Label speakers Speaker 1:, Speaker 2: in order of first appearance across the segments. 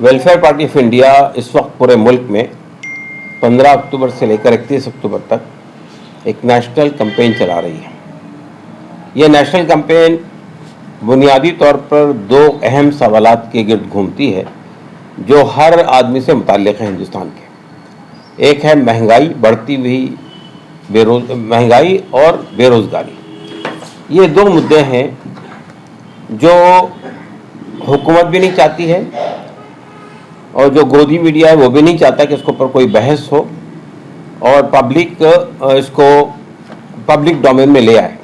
Speaker 1: Welfare party of India इस वक्त पूरे मुल्क में 15 अक्टूबर से लेकर 31 अक्टूबर तक एक नेशनल कैंपेन चला रही है। यह नेशनल कैंपेन बुनियादी तौर पर दो अहम सवालात के गिर्द घूमती है जो हर आदमी से मुताल्लिक़ है हिंदुस्तान के। एक है महंगाई, बढ़ती हुई महंगाई और बेरोज़गारी। ये दो मुद्दे हैं जो हुकूमत भी नहीं चाहती है और जो गोदी मीडिया है वो भी नहीं चाहता कि इसके ऊपर कोई बहस हो और पब्लिक इसको पब्लिक डोमेन में ले आए।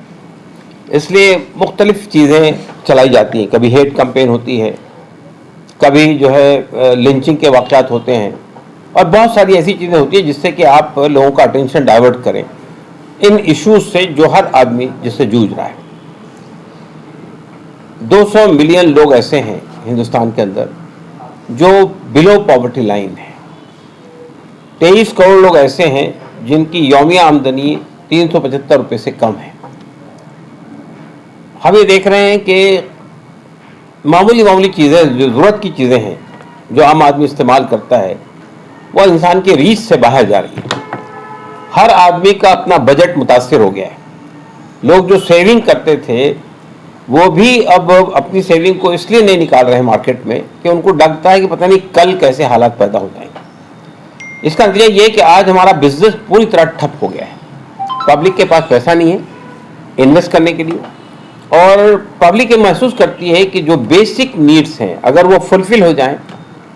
Speaker 1: इसलिए मुख्तलिफ चीज़ें चलाई जाती हैं। कभी हेट कैंपेन होती है, कभी जो है लिंचिंग के वाक़यात होते हैं और बहुत सारी ऐसी चीज़ें होती हैं जिससे कि आप लोगों का अटेंशन डाइवर्ट करें इन इश्यूज से जो हर आदमी जिससे जूझ रहा है। 200 मिलियन लोग ऐसे हैं हिंदुस्तान के अंदर जो बिलो पॉवर्टी लाइन है। 23 करोड़ लोग ऐसे हैं जिनकी यौमिया आमदनी 375 रुपये से कम है। हम ये देख रहे हैं कि मामूली चीज़ें, जो ज़रूरत की चीज़ें हैं जो आम आदमी इस्तेमाल करता है, वो इंसान की रीच से बाहर जा रही है। हर आदमी का अपना बजट मुतासिर हो गया है। लोग जो सेविंग करते थे वो भी अब अपनी सेविंग को इसलिए नहीं निकाल रहे हैं मार्केट में कि उनको लगता है कि पता नहीं कल कैसे हालात पैदा हो जाएंगे। इसका नतीजा ये है कि आज हमारा बिजनेस पूरी तरह ठप हो गया है। पब्लिक के पास पैसा नहीं है इन्वेस्ट करने के लिए और पब्लिक ये महसूस करती है कि जो बेसिक नीड्स हैं अगर वो फुलफिल हो जाएं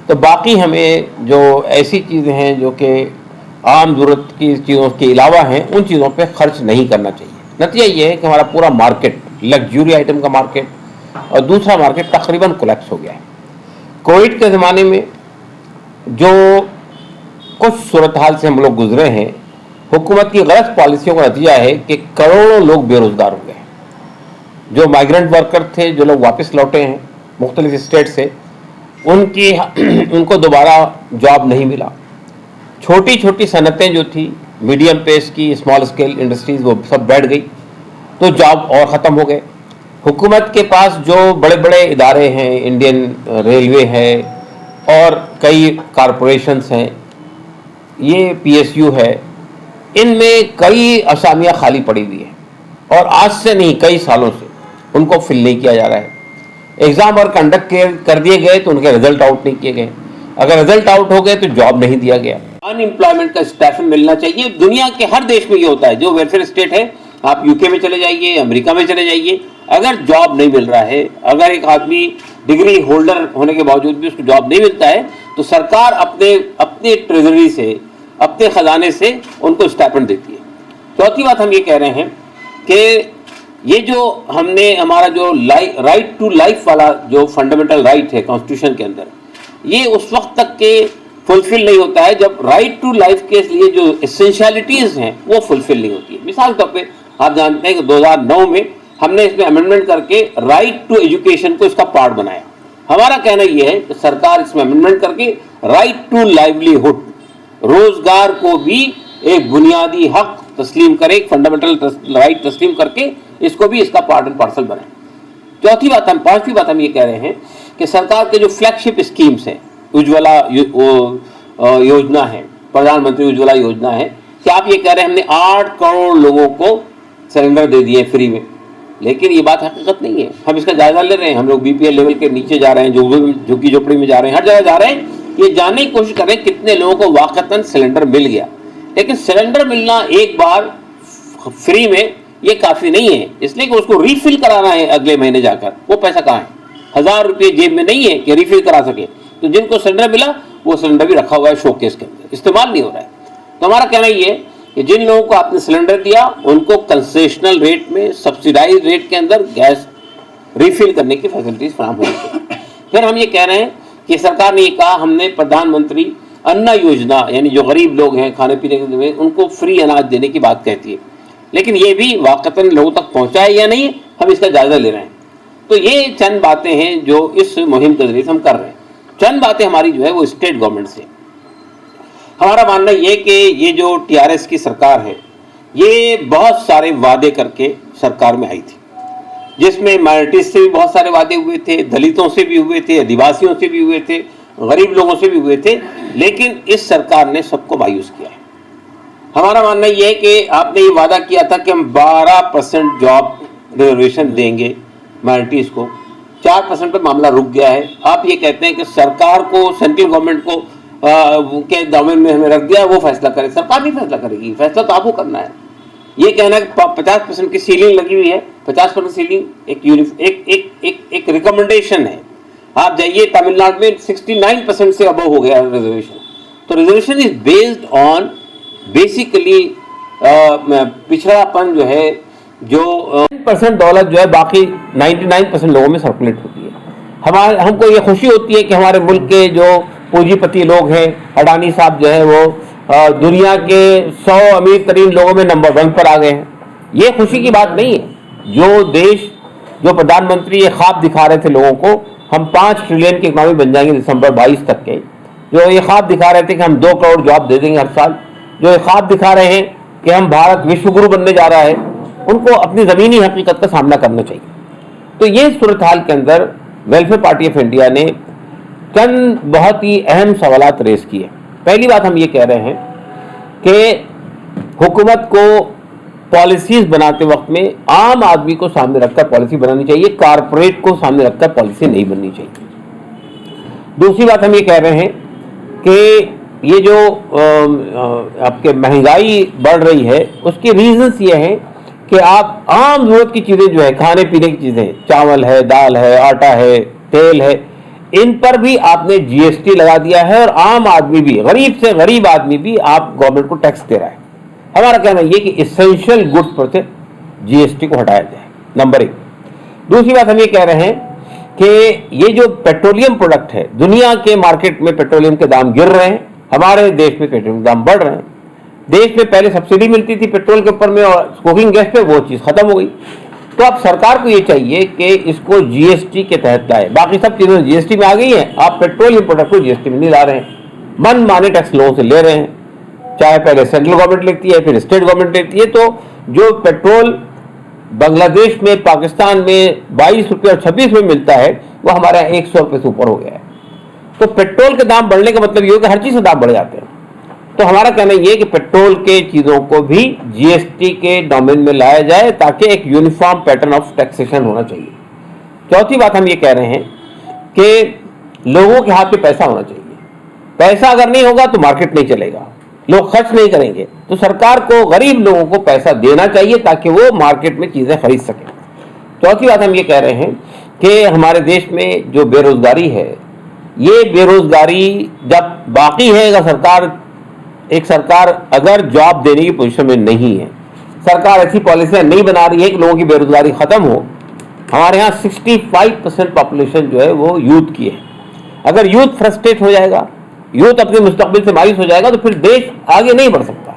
Speaker 1: तो बाकी हमें जो ऐसी चीज़ें हैं जो कि आम ज़रूरत की चीज़ों के अलावा हैं उन चीज़ों पे खर्च नहीं करना चाहिए। नतीजा ये है कि हमारा पूरा मार्केट, लग्जरी आइटम का मार्केट और दूसरा मार्केट तकरीबन कोलैप्स हो गया है। कोविड के ज़माने में जो कुछ सूरत हाल से हम लोग गुजरे हैं, हुकूमत की गलत पॉलिसियों का नतीजा है कि करोड़ों लोग बेरोज़गार हो गए। जो माइग्रेंट वर्कर थे, जो लोग वापस लौटे हैं मुख्तलिफ स्टेट से, उनको दोबारा जॉब नहीं मिला। छोटी छोटी सनतें जो थी, मीडियम पेस की, स्मॉल स्केल इंडस्ट्रीज़, वो सब बैठ गई तो जॉब और ख़त्म हो गए। हुकूमत के पास जो बड़े बड़े इदारे हैं, इंडियन रेलवे है और कई कॉरपोरेशंस हैं, ये PSU है, इनमें कई असामियाँ खाली पड़ी हुई हैं और आज से नहीं कई सालों से उनको फिल नहीं किया जा रहा है। एग्ज़ाम और कंडक्ट कर दिए गए तो उनके रिजल्ट आउट नहीं किए गए। अगर रिजल्ट आउट हो गए तो जॉब नहीं दिया गया। अनएम्प्लॉयमेंट का स्टैफिंग मिलना चाहिए। दुनिया के हर देश में ये होता है। जो वेलफेयर स्टेट है, आप UK में चले जाइए, अमेरिका में चले जाइए, अगर जॉब नहीं मिल रहा है, अगर एक आदमी डिग्री होल्डर होने के बावजूद भी उसको जॉब नहीं मिलता है तो सरकार अपने ट्रेजरी से, अपने खजाने से उनको स्टाइपेंड देती है। चौथी बात हम ये कह रहे हैं कि ये जो हमने हमारा जो राइट टू लाइफ वाला जो फंडामेंटल राइट है कॉन्स्टिट्यूशन के अंदर, ये उस वक्त तक के फुलफिल नहीं होता है जब राइट टू लाइफ के लिए जो एसेंशियलिटीज़ हैं वो फुलफिल नहीं होती है। मिसाल के तौर पे आप जानते हैं कि 2009 में हमने इसमें अमेंडमेंट करके राइट टू एजुकेशन को इसका पार्ट बनाया। हमारा कहना यह है कि सरकार इसमें अमेंडमेंट करके राइट टू लाइवलीहुड, रोजगार को भी एक बुनियादी हक तस्लीम करे, एक फंडामेंटल राइट तस्लीम करके इसको भी इसका पार्ट एंड पार्सल बनाए। पांचवी बात हम ये कह रहे हैं कि सरकार के जो फ्लैगशिप स्कीम्स हैं, उज्ज्वला योजना है, प्रधानमंत्री उज्ज्वला योजना है, कि आप ये कह रहे हैं हमने 8 करोड़ लोगों को सिलेंडर दे दिए फ्री में, लेकिन ये बात हकीकत नहीं है। हम इसका जायजा ले रहे हैं। हम लोग BPL लेवल के नीचे जा रहे हैं, झुग्गी झोपड़ी में जा रहे हैं, हर जगह जा रहे हैं, ये जानने की कोशिश कर रहे हैं कितने लोगों को वाकई सिलेंडर मिल गया। लेकिन सिलेंडर मिलना एक बार फ्री में ये काफ़ी नहीं है, इसलिए कि उसको रीफिल कराना है अगले महीने जाकर। वो पैसा कहाँ है? 1000 रुपये जेब में नहीं है कि रीफिल करा सके। तो जिनको सिलेंडर मिला वो सिलेंडर भी रखा हुआ है शोकेस के अंदर, इस्तेमाल नहीं हो रहा है। तो हमारा कहना ये है कि जिन लोगों को आपने सिलेंडर दिया उनको कंसेशनल रेट में, सब्सिडाइज रेट के अंदर गैस रीफिल करने की फैसिलिटीज फराहम होनी चाहिए। फिर हम ये कह रहे हैं कि सरकार ने ये कहा हमने प्रधानमंत्री अन्न योजना, यानी जो गरीब लोग हैं खाने पीने के लिए उनको फ्री अनाज देने की बात कहती है, लेकिन ये भी वाकई लोगों तक पहुँचा है या नहीं, हम इसका जायजा ले रहे हैं। तो ये चंद बातें हैं जो इस मुहिम के जरिए हम कर रहे हैं। चंद बातें हमारी जो है वो स्टेट गवर्नमेंट से। हमारा मानना ये कि ये जो TRS की सरकार है ये बहुत सारे वादे करके सरकार में आई थी, जिसमें माइनॉरिटीज से भी बहुत सारे वादे हुए थे, दलितों से भी हुए थे, आदिवासियों से भी हुए थे, غریب لوگوں سے بھی ہوئے تھے، لیکن اس سرکار نے سب کو مایوس کیا ہے۔ ہمارا ماننا یہ ہے کہ آپ نے یہ وعدہ کیا تھا کہ ہم 12% جاب ریزرویشن دیں گے مائنورٹیز کو، 4% پہ معاملہ رک گیا ہے۔ آپ یہ کہتے ہیں کہ سرکار کو، سینٹرل گورنمنٹ کو کے دامن میں ہمیں رکھ دیا، وہ فیصلہ کرے۔ سرکار نہیں فیصلہ کرے گی، فیصلہ تو آپ کو کرنا ہے۔ یہ کہنا ہے کہ 50% کی سیلنگ لگی ہوئی ہے، 50% سیلنگ ایک ریکمنڈیشن ہے۔ آپ جائیے تمل ناڈو میں 69% سے ابو ہو گیا ریزرویشن۔ تو reservation is based on basically پچھڑا پن جو ہے، جو 10% دولت جو ہے باقی 99% لوگوں میں سرکولیٹ ہوتی ہے۔ ہم کو یہ خوشی ہوتی ہے کہ ہمارے ملک کے جو پونجی پتی لوگ ہیں، اڈانی صاحب جو ہے وہ دنیا کے 100 امیر ترین لوگوں میں نمبر 1 پر آ گئے ہیں۔ یہ خوشی کی بات نہیں ہے۔ جو پردھان منتری یہ خواب دکھا رہے تھے لوگوں کو، ہم 5 ٹریلین کی اکنامی بن جائیں گے دسمبر 22 تک کے، جو یہ خواب دکھا رہے تھے کہ ہم 2 کروڑ جاب دے دیں گے ہر سال، جو یہ خواب دکھا رہے ہیں کہ ہم بھارت وشو گرو بننے جا رہا ہے، ان کو اپنی زمینی حقیقت کا سامنا کرنا چاہیے۔ تو یہ صورتحال کے اندر ویلفیئر پارٹی آف انڈیا نے چند بہت ہی اہم سوالات ریز کیے۔ پہلی بات ہم یہ کہہ رہے ہیں کہ حکومت کو پالیسیز بناتے وقت میں عام آدمی کو سامنے رکھ کر پالیسی بنانی چاہیے، کارپوریٹ کو سامنے رکھ کر پالیسی نہیں بننی چاہیے۔ دوسری بات ہم یہ کہہ رہے ہیں کہ یہ جو آپ کے مہنگائی بڑھ رہی ہے، اس کے ریزنز یہ ہیں کہ آپ عام ضرورت کی چیزیں جو ہے، کھانے پینے کی چیزیں، چاول ہے، دال ہے، آٹا ہے، تیل ہے، ان پر بھی آپ نے جی ایس ٹی لگا دیا ہے، اور عام آدمی بھی، غریب سے غریب آدمی بھی آپ گورنمنٹ کو ٹیکس دے رہا ہے۔ ہمارا کہنا یہ کہ اسینشل گڈس پر سے جی ایس ٹی کو ہٹایا جائے، نمبر 1۔ دوسری بات ہم یہ کہہ رہے ہیں کہ یہ جو پیٹرولیم پروڈکٹ ہے، دنیا کے مارکیٹ میں پیٹرولیم کے دام گر رہے ہیں، ہمارے دیش میں پیٹرولیم کے دام بڑھ رہے ہیں۔ دیش میں پہلے سبسڈی ملتی تھی پیٹرول کے اوپر میں اور کوکنگ گیس پہ، وہ چیز ختم ہو گئی۔ تو اب سرکار کو یہ چاہیے کہ اس کو جی ایس ٹی کے تحت لائے۔ باقی سب چیزیں جی ایس ٹی میں آ گئی ہیں، آپ پیٹرولیم پروڈکٹ کو جی ایس ٹی میں نہیں لا رہے ہیں، من مانے ٹیکس لوگوں سے لے رہے ہیں، چاہے پہلے سینٹرل گورنمنٹ لیتی ہے، پھر اسٹیٹ گورنمنٹ لیتی ہے۔ تو جو پیٹرول بنگلہ دیش میں، پاکستان میں 22 روپے اور 26 میں ملتا ہے، وہ ہمارے یہاں 100 روپے سے اوپر ہو گیا ہے۔ تو پیٹرول کے دام بڑھنے کا مطلب یہ ہو کہ ہر چیز کے دام بڑھ جاتے ہیں۔ تو ہمارا کہنا یہ کہ پیٹرول کے چیزوں کو بھی جی ایس ٹی کے ڈومین میں لایا جائے، تاکہ ایک یونیفارم پیٹرن آف ٹیکسیشن ہونا چاہیے۔ چوتھی بات ہم یہ کہہ رہے ہیں کہ لوگوں کے ہاتھ میں پیسہ ہونا چاہیے۔ پیسہ اگر نہیں ہوگا تو مارکیٹ نہیں چلے گا، لوگ خرچ نہیں کریں گے۔ تو سرکار کو غریب لوگوں کو پیسہ دینا چاہیے تاکہ وہ مارکیٹ میں چیزیں خرید سکیں۔ چوتھی بات ہم یہ کہہ رہے ہیں کہ ہمارے دیش میں جو بے روزگاری ہے، یہ بے روزگاری جب باقی ہے، اگر ایک سرکار اگر جاب دینے کی پوزیشن میں نہیں ہے، سرکار ایسی پالیسیاں نہیں بنا رہی ہے کہ لوگوں کی بے روزگاری ختم ہو۔ ہمارے ہاں 65% پاپولیشن جو ہے وہ یوتھ کی ہے۔ اگر یوتھ فرسٹریٹ ہو جائے گا، یوتھ اپنے مستقبل سے مایوس ہو جائے گا، تو پھر دیش آگے نہیں بڑھ سکتا۔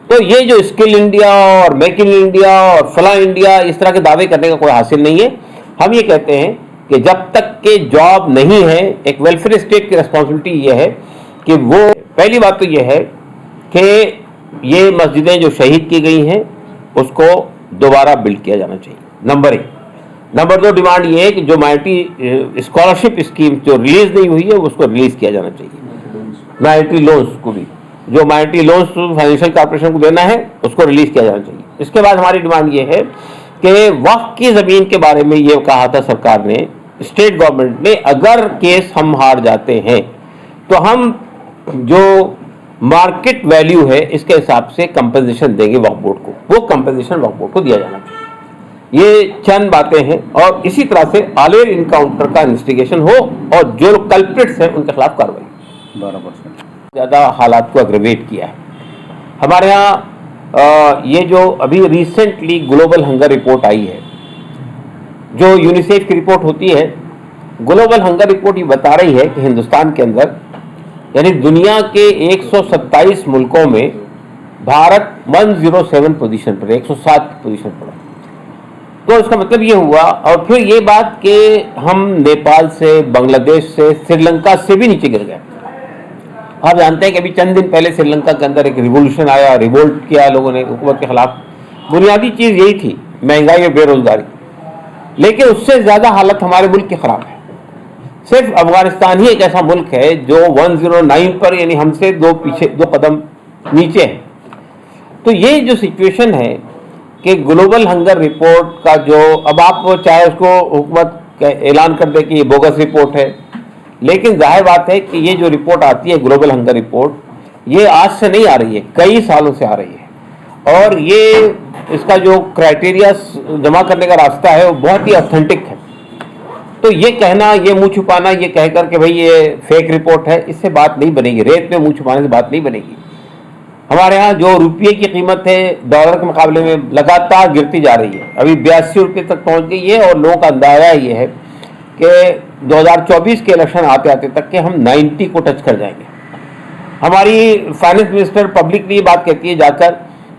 Speaker 1: تو یہ جو اسکل انڈیا اور میک ان انڈیا اور فلاں انڈیا، اس طرح کے دعوے کرنے کا کوئی حاصل نہیں ہے۔ ہم یہ کہتے ہیں کہ جب تک کہ جاب نہیں ہے، ایک ویلفیئر اسٹیٹ کی ریسپانسبلٹی یہ ہے کہ وہ، پہلی بات تو یہ ہے کہ یہ مسجدیں جو شہید کی گئی ہیں اس کو دوبارہ بلڈ کیا جانا چاہیے، نمبر 1۔ نمبر 2 ڈیمانڈ یہ ہے کہ جو مائنورٹی اسکالرشپ اسکیم جو ریلیز نہیں ہوئی ہے، اس کو ریلیز کیا جانا چاہیے۔ مائنورٹی لونز کو بھی، جو مائنورٹی لونز فائنینشیل کارپوریشن کو دینا ہے، اس کو ریلیز کیا جانا چاہیے۔ اس کے بعد ہماری ڈیمانڈ یہ ہے کہ وقف کی زمین کے بارے میں یہ کہا تھا سرکار نے، اسٹیٹ گورنمنٹ نے، اگر کیس ہم ہار جاتے ہیں تو ہم جو مارکیٹ ویلیو ہے اس کے حساب سے کمپنسیشن دیں گے وقف بورڈ کو، وہ کمپنسیشن وقف بورڈ کو دیا جانا چاہیے۔ یہ چند باتیں ہیں، اور اسی طرح سے آلیئر انکاؤنٹر کا انویسٹیگیشن ہو، اور جو کلپریٹس ہیں ان کے خلاف کارروائی۔ 12% زیادہ حالات کو اگریویٹ کیا ہے ہمارے ہاں۔ یہ جو ابھی ریسنٹلی گلوبل ہنگر رپورٹ آئی ہے، جو یونیسیف کی رپورٹ ہوتی ہے، گلوبل ہنگر رپورٹ یہ بتا رہی ہے کہ ہندوستان کے اندر، یعنی دنیا کے 127 ملکوں میں بھارت 107 پوزیشن پر، 107 پوزیشن پر۔ تو اس کا مطلب یہ ہوا، اور پھر یہ بات کہ ہم نیپال سے، بنگلہ دیش سے، سری لنکا سے بھی نیچے گر گئے۔ آپ جانتے ہیں کہ ابھی چند دن پہلے سری لنکا کے اندر ایک ریولوشن آیا، ریوولٹ کیا لوگوں نے حکومت کے خلاف۔ بنیادی چیز یہی تھی، مہنگائی اور بے روزگاری، لیکن اس سے زیادہ حالت ہمارے ملک کی خراب ہے۔ सिर्फ अफगानिस्तान ही एक ऐसा मुल्क है जो 109 पर यानी हमसे दो कदम नीचे है। तो ये जो सिचुएशन है कि ग्लोबल हंगर रिपोर्ट का जो, अब आप चाहे उसको हुकूमत ऐलान कर दे कि ये बोगस रिपोर्ट है, लेकिन जाहिर बात है कि ये जो रिपोर्ट आती है ग्लोबल हंगर रिपोर्ट, ये आज से नहीं आ रही है, कई सालों से आ रही है। और ये इसका जो क्राइटेरिया जमा करने का रास्ता है वो बहुत ही ऑथेंटिक है। तो ये कहना, ये मुंह छुपाना, ये कह कर के भाई ये फेक रिपोर्ट है, इससे बात नहीं बनेगी। रेत में मुंह छुपाने से बात नहीं बनेगी। हमारे यहाँ जो रुपये की कीमत है डॉलर के मुकाबले में लगातार गिरती जा रही है, अभी 82 रुपये तक पहुँच गई है। और लोगों का अंदाजा ये है कि 2024 के इलेक्शन आते आते तक के हम 90 को टच कर जाएंगे। हमारी फाइनेंस मिनिस्टर पब्लिकली ये बात कहती है जाकर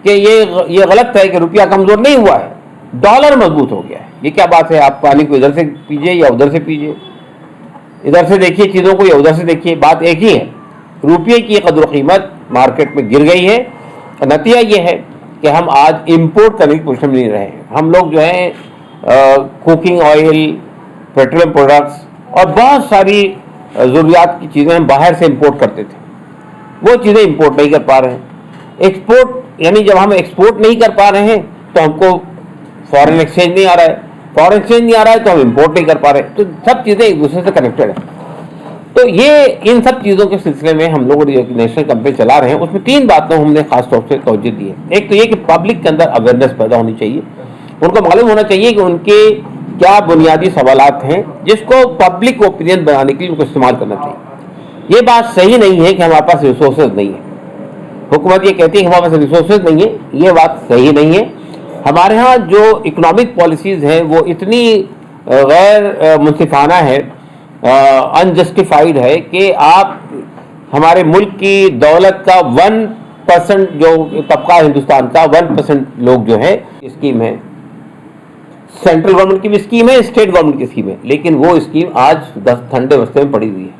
Speaker 1: कि ये गलत है कि रुपया कमज़ोर नहीं हुआ है, डॉलर मजबूत हो गया है। ये क्या बात है? आप पानी को इधर से पीजिए या उधर से पीजिए, इधर से देखिए चीज़ों को या उधर से देखिए, बात एक ही है। रुपये की कदर कीमत मार्केट में गिर गई है। नतीजा ये है कि हम आज इंपोर्ट करने की पोजीशन में नहीं रहे हैं। हम लोग जो है कुकिंग ऑयल, पेट्रोलियम प्रोडक्ट्स और बहुत सारी ज़रूरियात की चीज़ें हम बाहर से इंपोर्ट करते थे, वो चीज़ें इंपोर्ट नहीं कर पा रहे हैं। एक्सपोर्ट यानी जब हम एक्सपोर्ट नहीं कर पा रहे हैं तो हमको फॉरेन एक्सचेंज नहीं आ रहा है, फॉरेन एक्सचेंज नहीं आ रहा है तो हम इंपोर्ट नहीं कर पा रहे। तो सब चीज़ें एक दूसरे से कनेक्टेड है। तो ये इन सब चीज़ों के सिलसिले में हम लोग नेशनल कैंपेन चला रहे हैं। उसमें 3 बातों हमने खास तौर से तवज्जो दी है। एक तो ये कि पब्लिक के अंदर अवेयरनेस पैदा होनी चाहिए, उनको मालूम होना चाहिए कि उनके क्या बुनियादी सवालात हैं जिसको पब्लिक ओपिनियन बनाने के लिए उनको इस्तेमाल करना चाहिए। ये बात सही नहीं है कि हमारे पास रिसोर्सेज नहीं है। हुकूमत ये कहती है कि हमारे पास रिसोर्सेज नहीं है, ये बात सही नहीं है। हमारे यहाँ जो इकोनॉमिक पॉलिसीज़ हैं वो इतनी गैर मुनसिफाना है, अनजस्टिफाइड है कि आप हमारे मुल्क की दौलत का 1% जो तबका हिंदुस्तान का 1% लोग जो है, स्कीम है, सेंट्रल गवर्नमेंट की भी स्कीम है, स्टेट गवर्नमेंट की स्कीम है, लेकिन वो स्कीम आज 10 ठंडे बस्ते में पड़ी हुई है।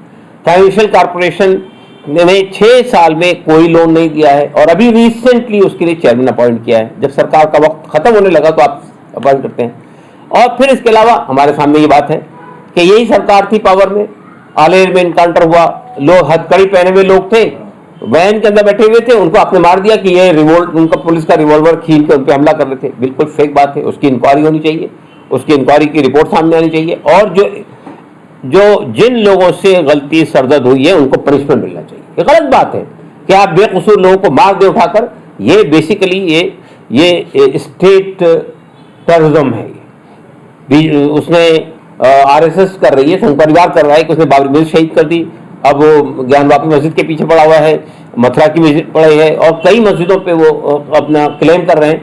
Speaker 1: फाइनेंशियल कॉर्पोरेशन ने 6 साल में कोई लोन नहीं दिया है और अभी रिसेंटली उसके लिए चेयरमैन अपॉइंट किया है। जब सरकार का वक्त खत्म होने लगा तो आप अपॉइंट करते हैं। और फिर इसके अलावा हमारे सामने ये बात है कि यही सरकार थी पावर में, आलेर में इनकाउंटर हुआ, लोग हथकड़ी पहने हुए लोग थे, वैन के अंदर बैठे हुए थे, उनको आपने मार दिया कि ये उनका पुलिस का रिवॉल्वर खींच के उन पर हमला कर रहे थे। बिल्कुल फेक बात है। उसकी इंक्वायरी होनी चाहिए, उसकी इंक्वायरी की रिपोर्ट सामने आनी चाहिए और जिन लोगों से गलती सरदर्द हुई है उनको पनिशमेंट मिलना चाहिए। ये गलत बात है कि आप बेकसूर लोगों को मार दे उठाकर। ये बेसिकली ये स्टेट टेररिज्म है। उसने आरएसएस कर रही है, संघ परिवार कर रहा है कि उसने बाबरी मस्जिद शहीद कर दी, अब वो ज्ञानवापी मस्जिद के पीछे पड़ा हुआ है, मथुरा की मस्जिद पड़ी है और कई मस्जिदों पे वो अपना क्लेम कर रहे हैं।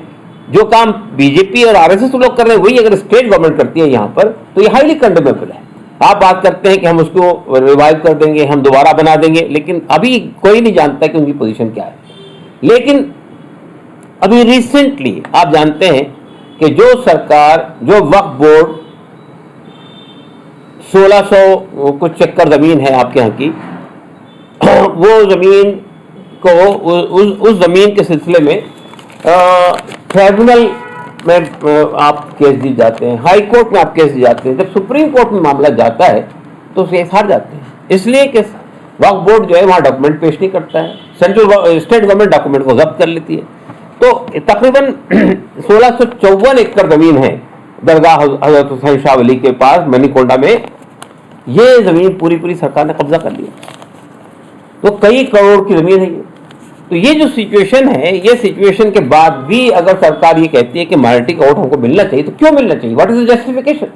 Speaker 1: जो काम बीजेपी और आरएसएस लोग कर रहे हैं वही अगर स्टेट गवर्नमेंट करती है यहाँ पर तो ये हाईली कंडेमेबल है। आप बात करते हैं कि हम उसको रिवाइव कर देंगे, हम दोबारा बना देंगे, लेकिन अभी कोई नहीं जानता कि उनकी पोजीशन क्या है। लेकिन अभी रिसेंटली आप जानते हैं कि जो सरकार, जो वक्फ बोर्ड 1600 कुछ चक्कर जमीन है आपके यहाँ की, वो जमीन को उस जमीन के सिलसिले में ट्राइब्यूनल में आप केस दिए जाते हैं, हाई कोर्ट में आप केस दिए जाते हैं। जब सुप्रीम कोर्ट में मामला जाता है तो केस हार जाते हैं, इसलिए कि वक्फ बोर्ड जो है वहाँ डॉक्यूमेंट पेश नहीं करता है, स्टेट गवर्नमेंट डॉक्यूमेंट को जब्त कर लेती है। तो तकरीबन 1654 एकड़ जमीन है दरगाह हजरत हुसैन शाह वली के पास मनीकोंडा में। ये जमीन पूरी सरकार ने कब्जा कर लिया, तो कई करोड़ की जमीन है ये। तो ये जो सिचुएशन है, ये सिचुएशन के बाद भी अगर सरकार ये कहती है कि माइनॉरिटी का वोट हमको मिलना चाहिए, तो क्यों मिलना चाहिए? What is the justification?